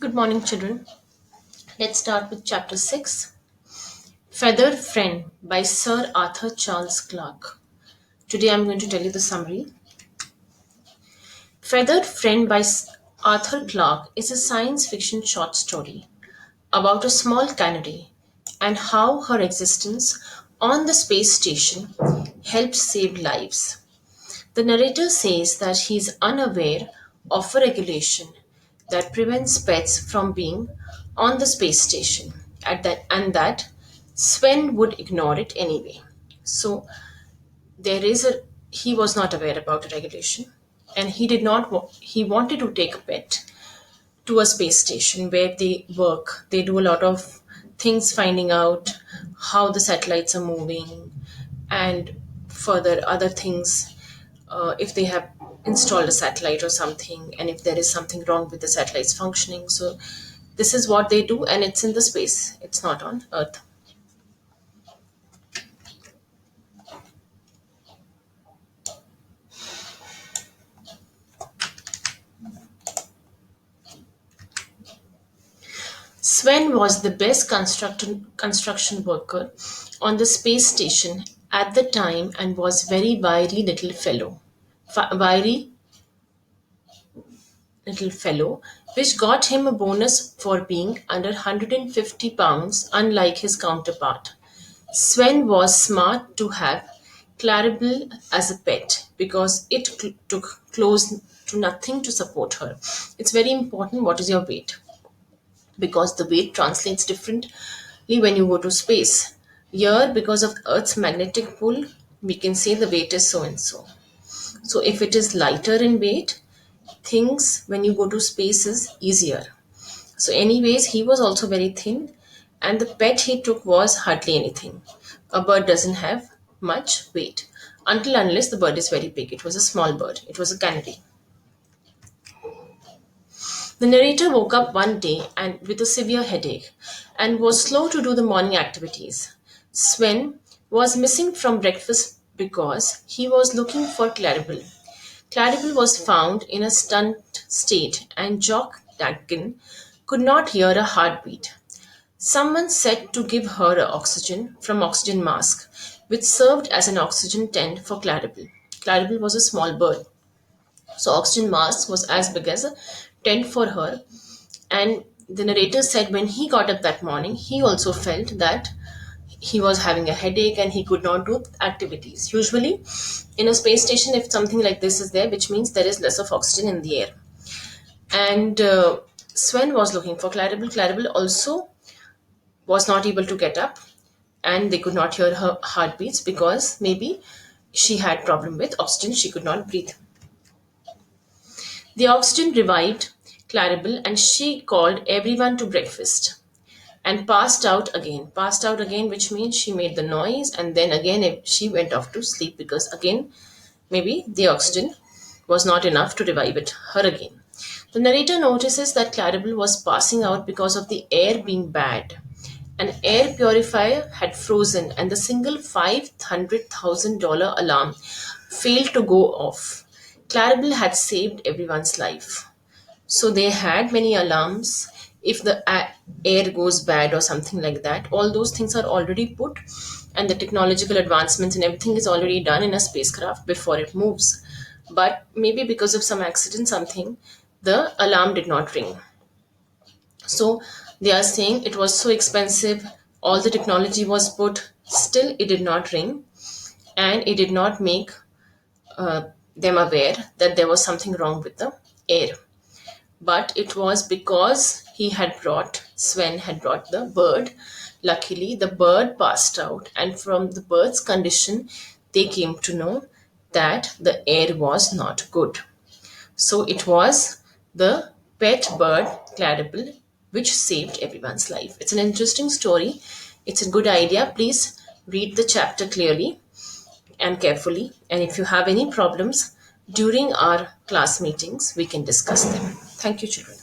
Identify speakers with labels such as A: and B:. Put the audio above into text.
A: Good morning, children. Let's start with chapter 6, Feathered Friend by Sir Arthur Charles Clarke. Today I'm going to tell you the summary. Feathered Friend by Arthur Clarke is a science fiction short story about a small canary and how her existence on the space station helped save lives. The narrator says that he is unaware of a regulation that prevents pets from being on the space station and that Sven would ignore it anyway. So there is a he was not aware about a regulation and he did not he wanted to take a pet to a space station where they work. They do a lot of things finding out how the satellites are moving and further other things, if they have installed a satellite or something, and if there is something wrong with the satellites functioning. So this is what they do, and it's in the space, it's not on Earth. Sven was the best construction worker on the space station at the time and was very wiry little fellow. Wiry little fellow, which got him a bonus for being under 150 pounds, unlike his counterpart. Sven was smart to have Claribel as a pet because it took close to nothing to support her. It's very important what is your weight because the weight translates differently when you go to space. Here, because of Earth's magnetic pull, we can say the weight is so and so. So, if it is lighter in weight, things when you go to space is easier. So, anyways, he was also very thin, and the pet he took was hardly anything. A bird doesn't have much weight until unless the bird is very big. It was a small bird, it was a canary. The narrator woke up one day and with a severe headache and was slow to do the morning activities. Sven was missing from breakfast because he was looking for Claribel. Claribel was found in a stunned state, and Jock Dadkin could not hear a heartbeat. Someone said to give her a oxygen from oxygen mask, which served as an oxygen tent for Claribel. Claribel was a small bird, so oxygen mask was as big as a tent for her. And the narrator said when he got up that morning, he also felt that he was having a headache and he could not do activities. Usually, in a space station, if something like this is there, which means there is less of oxygen in the air. And Sven was looking for Claribel. Claribel also was not able to get up, and they could not hear her heartbeats because maybe she had problem with oxygen. She could not breathe. The oxygen revived Claribel, and she called everyone to breakfast and passed out again. Passed out again, which means she made the noise and then again she went off to sleep because again, maybe the oxygen was not enough to revive her again. The narrator notices that Claribel was passing out because of the air being bad. An air purifier had frozen and the single $500,000 alarm failed to go off. Claribel had saved everyone's life. So they had many alarms if the air goes bad or something like that. All those things are already put, and the technological advancements and everything is already done in a spacecraft before it moves. But maybe because of some accident, something, the alarm did not ring. So they are saying it was so expensive, all the technology was put, still it did not ring, and it did not make them aware that there was something wrong with the air. But it was because Sven had brought the bird. Luckily, the bird passed out, and from the bird's condition, they came to know that the air was not good. So it was the pet bird, Claribel, which saved everyone's life. It's an interesting story. It's a good idea. Please read the chapter clearly and carefully. And if you have any problems during our class meetings, we can discuss them. Thank you, children.